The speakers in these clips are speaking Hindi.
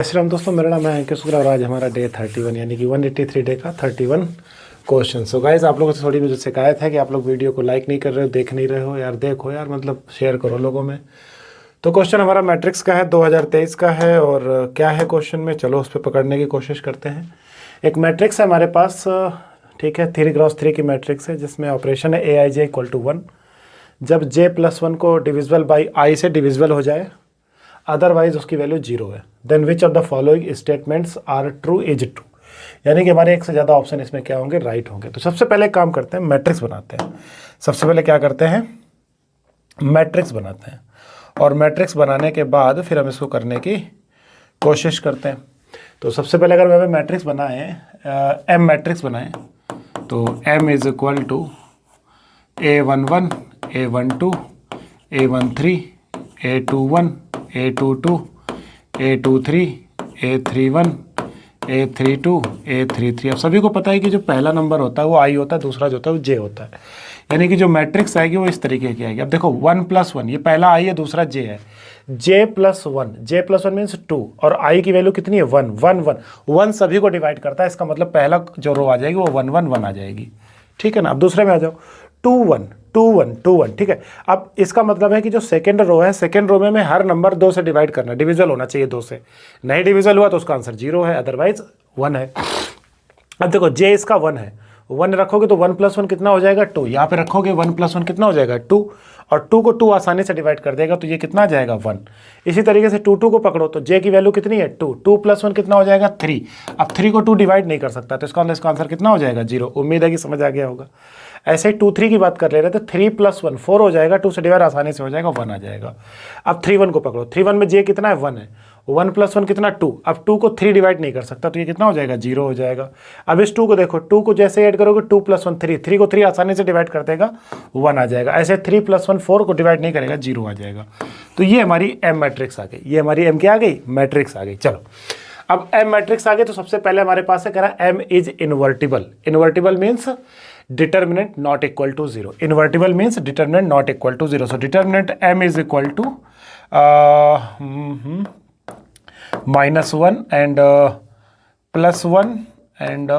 जय श्री राम दोस्तों, मेरा नाम है अंकित शुक्ला और आज हमारा डे 31 यानी कि 183 डे का 31 क्वेश्चन। सो गाइस, आप लोगों से थोड़ी मुझे शिकायत है कि आप लोग वीडियो को लाइक नहीं कर रहे हो, देख नहीं रहे हो। यार देखो यार, मतलब शेयर करो लोगों में। तो क्वेश्चन हमारा मैट्रिक्स का है, 2023 का है। और क्या है क्वेश्चन में, चलो उस पर पकड़ने की कोशिश करते हैं। एक मैट्रिक्स है हमारे पास, ठीक है, 3x3 की मैट्रिक्स है जिसमें ऑपरेशन है AIJ = 1। जब J+1 को डिविजिबल बाई I से डिविजिबल हो जाए, अदरवाइज उसकी वैल्यू 0 है, then which of the following statements are true is true. यानी कि हमारे एक से ज़्यादा ऑप्शन इसमें क्या होंगे, राइट होंगे। तो सबसे पहले काम करते हैं, मैट्रिक्स बनाते हैं। सबसे पहले क्या करते हैं, मैट्रिक्स बनाते हैं। और मैट्रिक्स बनाने के बाद फिर हम इसको करने की कोशिश करते हैं। तो सबसे पहले अगर हमें मैट्रिक्स बनाएं, एम मैट्रिक्स बनाएं, तो M = A11, A12, A13, A21, A22, A23, A31, A32, A33। अब सभी को पता है कि जो पहला नंबर होता है वो I होता है, दूसरा जो होता है वो J होता है। यानी कि जो मैट्रिक्स आएगी वो इस तरीके की आएगी। अब देखो 1+1, ये पहला I है, दूसरा J है। J+1 मीन्स 2 और I की वैल्यू कितनी है, 1 1 1 1 सभी को डिवाइड करता है। इसका मतलब पहला जो रो आ जाएगी वो 1 1 1 आ जाएगी, ठीक है ना। अब दूसरे में आ जाओ, 2 1 2 1 2 1, ठीक है। अब इसका मतलब है कि जो सेकंड रो है, सेकंड रो में हमें हर नंबर 2 से डिवाइड करना है, डिविजल होना चाहिए 2 से। नहीं डिविजल हुआ तो उसका आंसर 0 है, अदरवाइज 1 है। अब देखो J इसका 1 है, 1 रखोगे तो 1+1 कितना हो जाएगा, 2। यहाँ पे रखोगे 1+1 कितना हो जाएगा, 2। और 2 को 2 आसानी से डिवाइड कर देगा तो ये कितना आ जाएगा, 1। इसी तरीके से 2 2 को पकड़ो तो J की वैल्यू कितनी है, 2। 2+1 कितना हो जाएगा, 3। अब 3 को 2 डिवाइड नहीं कर सकता तो इसका आंसर कितना हो जाएगा, 0। उम्मीद है कि समझ आ गया होगा। ऐसे ही 2 3 की बात कर ले रहे थे, 3+1 4 हो जाएगा, 2 से डिवाइड आसानी से हो जाएगा, 1 आ जाएगा। अब 3 1 को पकड़ो, 3 1 में J कितना है, 1 है। 1+1 कितना, 2। अब 2 को 3 डिवाइड नहीं कर सकता तो ये कितना हो जाएगा, 0 हो जाएगा। अब इस 2 को देखो, 2 को जैसे ऐड करोगे 2+1 3, 3 को 3 आसानी से डिवाइड कर देगा, 1 आ जाएगा। ऐसे 3+1 4 को डिवाइड नहीं करेगा, 0 आ जाएगा। तो ये हमारी M मैट्रिक्स आ गई, ये हमारी M क्या आ गई, मैट्रिक्स आ गई। चलो अब M मैट्रिक्स आ गई तो सबसे पहले हमारे पास है, कह रहा M is invertible. Invertible means determinant not equal to 0। Invertible means determinant not equal to 0। So determinant M is equal to -1 and +1 and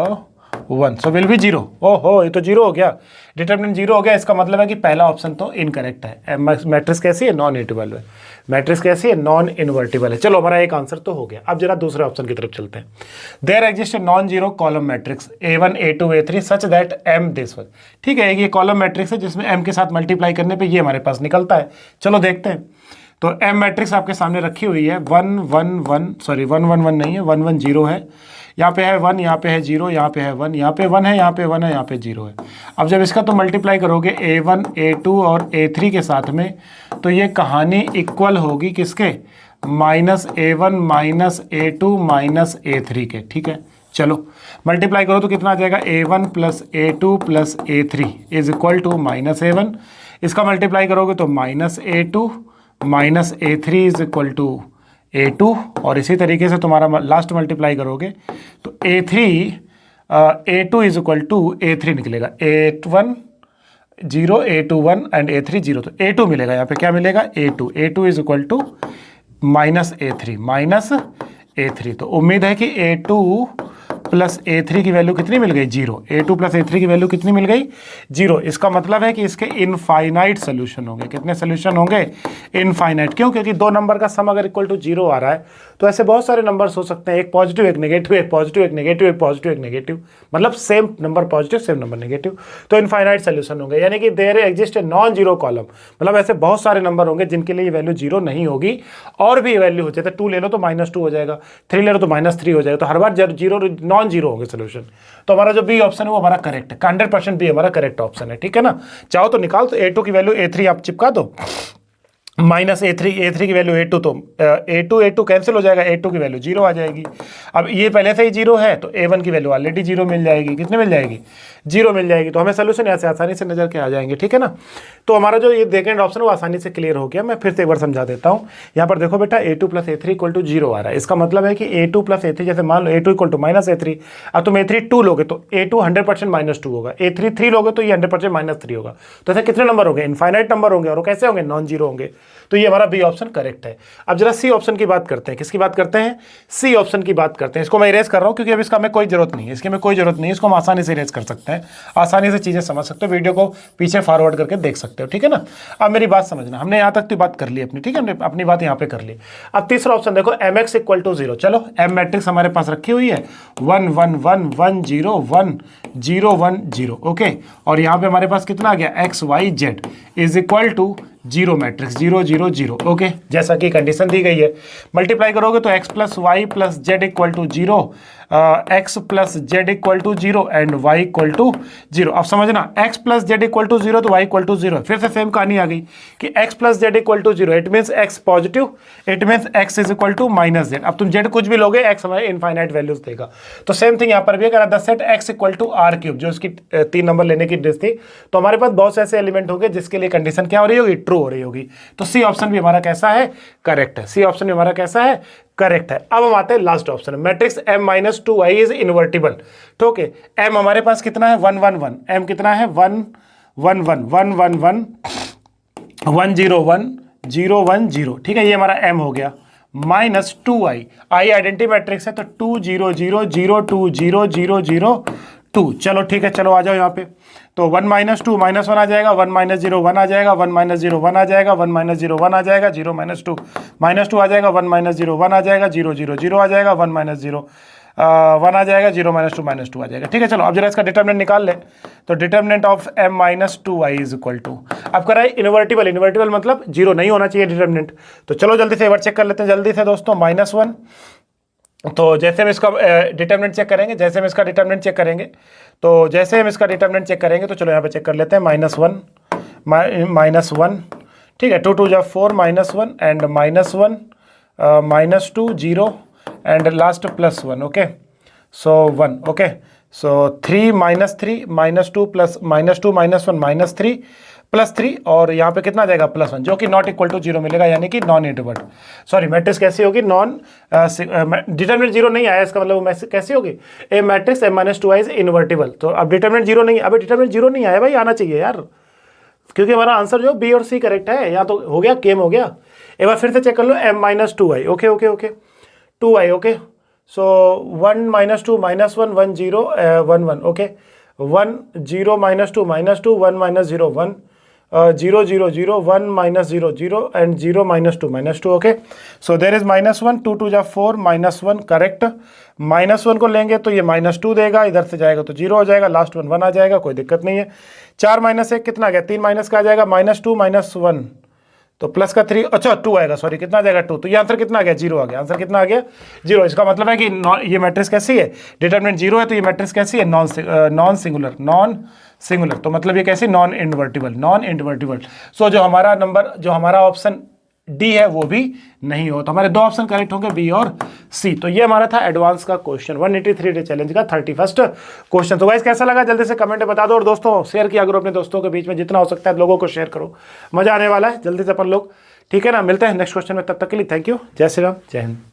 1, so will be 0। ओहो, ये तो 0 हो गया, डिटर्मिनेंट 0 हो गया। इसका मतलब है कि पहला ऑप्शन तो इनकरेक्ट है। मैट्रिक्स कैसी है, नॉन इनवर्टिबल है। मैट्रिक्स कैसी है, नॉन इनवर्टिबल है। चलो हमारा एक आंसर तो हो गया। अब जरा दूसरे ऑप्शन की तरफ चलते हैं। There exist a non zero column matrix A1 A2 A3 such that M this one. ठीक है, ये कॉलम मैट्रिक्स है जिसमें M के साथ मल्टीप्लाई करने पर ये हमारे पास निकलता है। चलो देखते हैं। तो M मैट्रिक्स आपके सामने रखी हुई है, 1 1 1 सॉरी 1 1 1 नहीं है, 1 1 0 है। यहाँ पे है 1, यहाँ पे है 0, यहाँ पे है 1, यहाँ पे 1 है, यहाँ पे 1 है, यहाँ पे 0 है। अब जब इसका तो मल्टीप्लाई करोगे A1 A2 और A3 के साथ में, तो ये कहानी इक्वल होगी किसके, -A1 -A2 -A3 के। ठीक है, चलो मल्टीप्लाई करो तो कितना आ जाएगा, A1 + A2 + A3 is equal to -A1। इसका मल्टीप्लाई करोगे तो -A2 -A3 is equal to A2। और इसी तरीके से तुम्हारा लास्ट मल्टीप्लाई करोगे तो A2 is equal to A3 निकलेगा। A1 0 A2 1 एंड A3 0, तो A2 मिलेगा। यहाँ पे क्या मिलेगा, A2 is equal to -A3 तो उम्मीद है कि A2 + A3 की वैल्यू कितनी मिल गई, 0। A2 + A3 की वैल्यू कितनी मिल गई, 0। इसका मतलब है कि इसके इनफाइनाइट सोल्यूशन होंगे। कितने सोल्यूशन होंगे, इनफाइनाइट। क्यों, क्योंकि दो नंबर का सम अगर इक्वल टू 0 आ रहा है तो ऐसे बहुत सारे नंबर्स हो सकते हैं, एक पॉजिटिव एक नेगेटिव, एक पॉजिटिव एक नेगेटिव, एक पॉजिटिव एक नेगेटिव, मतलब same number positive same number negative, तो इनफाइनाइट सोल्यूशन होंगे। यानी कि there exist a non zero column, मतलब ऐसे बहुत सारे नंबर होंगे जिनके लिए वैल्यू 0 नहीं होगी। और भी वैल्यू हो जाए, 2 ले लो तो -2 हो जाएगा, 3 ले लो तो -3 हो जाएगा, तो हर बार 0 नॉन जीरो होंगे सोल्यूशन। तो हमारा जो बी ऑप्शन है वो हमारा करेक्ट है, 100% बी हमारा करेक्ट ऑप्शन है। ठीक है ना, चाहो तो निकाल, तो A2 की वैल्यू A3 आप चिपका दो, -A3 की वैल्यू A2, तो A2 कैंसिल हो जाएगा, A2 की वैल्यू 0 आ जाएगी। अब ये पहले से ही 0 है तो A1 की वैल्यू ऑलरेडी 0 मिल जाएगी। कितने मिल जाएगी, 0 मिल जाएगी। तो हमें सोल्यूशन यहाँ से आसानी से नजर के आ जाएंगे। ठीक है ना, तो हमारा जो ये सेकंड ऑप्शन है वो आसानी से क्लियर हो गया। मैं फिर से एक बार समझा देता हूँ। यहाँ पर देखो बेटा, A2 + A3 = 0 आ रहा है। इसका मतलब है कि A2 + A3, जैसे मान लो A2 = -A3, अब तुम A3 2 लोगे तो A2 100% -2 होगा, A3 3 लोगे तो ये 100% -3 होगा। तो ऐसे कितने नंबर होंगे, इनफाइनाइट नंबर होंगे, और कैसे होंगे, नॉन जीरो होंगे। तो ये हमारा बी ऑप्शन करेक्ट है। अब जरा सी ऑप्शन की बात करते हैं। किसकी बात करते हैं? सी ऑप्शन की बात करते हैं। इसको मैं इरेज कर रहा हूँ क्योंकि अब इसका हमें कोई जरूरत नहीं है, इसकी हमें कोई जरूरत नहीं है, इसको हम आसानी से इरेज कर सकते हैं, आसानी से चीज़ें समझ सकते हो, वीडियो को पीछे फॉरवर्ड करके देख सकते हो, ठीक है ना। अब मेरी बात समझना, हमने यहाँ तक तो बात कर ली अपनी, ठीक है, हमने अपनी बात यहाँ पे कर ली। अब तीसरा ऑप्शन देखो, एम एक्स इक्वल टू 0। चलो एम मैट्रिक्स हमारे पास रखी हुई है 1 1 1 1 0 1 0 1 0, ओके। और यहाँ पे हमारे पास कितना आ गया, x y z is equal to 0 matrix 0 0 0, okay. जैसा कि कंडीशन दी गई है, मल्टीप्लाई करोगे तो x plus y plus z equal to 0, x plus z equal to 0 and y equal to 0। अब समझना, x plus z equal to 0 तो y इक्वल टू 0। फिर से सेम कहानी आ गई कि x plus z equal to 0, it means x positive, it means x is equal to minus z. अब तुम जेड कुछ भी लोगे, x हमारे इनफाइनाइट वैल्यूज देगा। तो सेम थिंग यहाँ पर भी अगर the set x equal to r cube, जो इसकी 3 नंबर लेने की डिश थी, तो हमारे पास बहुत से ऐसे एलिमेंट होंगे जिसके लिए कंडीशन क्या हो रही होगी, ट्रू हो रही होगी। तो सी ऑप्शन भी हमारा कैसा है, करेक्ट है। सी ऑप्शन भी हमारा कैसा है, करेक्ट है। अब हम आते हैं last option, matrix m minus 2i is invertible. तो ओके, m हमारे पास कितना है 1 1 1, m कितना है 1 1 1 1 1 1 1 0 1 0 1 0, ठीक है, ये हमारा m हो गया। Minus 2i, i identity matrix है तो 2 0 0 0 2 0 0 0 2। चलो ठीक है, चलो आ जाओ यहाँ पे। तो 1 माइनस 2 माइनस 1 आ जाएगा, 1 माइनस 0 1 आ जाएगा, 1 माइनस 0 1 आ जाएगा, 1 माइनस 0 1 आ जाएगा, 0 माइनस 2 माइनस 2 आ जाएगा, 1 माइनस 0 1 आ जाएगा, 0 0 0 आ जाएगा, 1 माइनस 0 1 आ जाएगा, 0 माइनस 2 आ जाएगा, ठीक है। चलो अब जरा इसका डिटर्मिनेंट निकाल ले। तो determinant of m minus 2i is equal to, अब कर रहा है इन्वर्टिबल, इन्वर्टिबल मतलब 0 नहीं होना चाहिए डिटर्मिनेंट। तो चलो जल्दी से एक बार चेक कर लेते हैं जल्दी से दोस्तों, -1। तो जैसे हम इसका डिटर्मिनेंट चेक करेंगे, जैसे हम इसका डिटर्मिनेंट चेक करेंगे, तो जैसे हम इसका डिटर्मिनेंट चेक करेंगे, तो चलो यहाँ पे चेक कर लेते हैं, -1, ठीक है, 2 2 जा 4 -1 and -1 -2 0 and last +1, okay. So 1, okay. So 3 -3 -2 plus -2 -1 -3 +3 और यहाँ पे कितना आ जाएगा +1, जो कि नॉट इक्वल टू 0 मिलेगा, यानी कि नॉन इंटरवल। सॉरी, मैट्रिक्स कैसी होगी, नॉन डिटर्मिनेंट 0 नहीं आया, इसका मतलब कैसी होगी, a matrix m minus 2i is invertible. तो अब डिटर्मिनेंट 0 नहीं, अभी डिटर्मिनेंट 0 नहीं आया भाई, आना चाहिए यार, क्योंकि हमारा आंसर जो बी और सी करेक्ट है। या तो हो गया, केम हो गया। एक बार फिर से चेक कर लो, m minus 2i, okay okay okay 2i, okay. So 1 minus 2 -1 1 0 1 1, okay. 1 0 -2 -2 1 minus 0 1 0 0 0 1 minus 0 0 and 0 -2 -2, okay. So there is -1, 2 2 जा 4 -1, करेक्ट। -1 को लेंगे तो ये -2 देगा, इधर से जाएगा तो 0 हो जाएगा, लास्ट 1 आ जाएगा, कोई दिक्कत नहीं है। 4 -1 कितना आ गया, 3 माइनस का आ जाएगा -2 -1, तो प्लस का 3, अच्छा 2 आएगा, सॉरी कितना आ जाएगा 2, तो ये आंसर कितना आ गया, 0 आ गया, आंसर कितना आ गया 0। इसका मतलब है कि ये मैट्रिक्स कैसी है, डिटर्मिनेंट 0 है, तो ये मैट्रिक्स कैसी है, नॉन सिंगुलर, तो मतलब ये कैसी, नॉन इन्वर्टिबल। सो जो हमारा नंबर, जो हमारा ऑप्शन डी है वो भी नहीं हो, तो हमारे 2 ऑप्शन करेक्ट होंगे, बी और सी। तो ये हमारा था एडवांस का क्वेश्चन 183 डे चैलेंज का 31st क्वेश्चन। तो गाइस कैसा लगा जल्दी से कमेंट में बता दो, और दोस्तों शेयर किया करो अपने दोस्तों के बीच में, जितना हो सकता है लोगों को शेयर करो, मजा आने वाला है, जल्दी से अपन लोग, ठीक है ना। मिलते हैं नेक्स्ट क्वेश्चन में, तब तक के लिए थैंक यू, जय श्री राम, जय हिंद।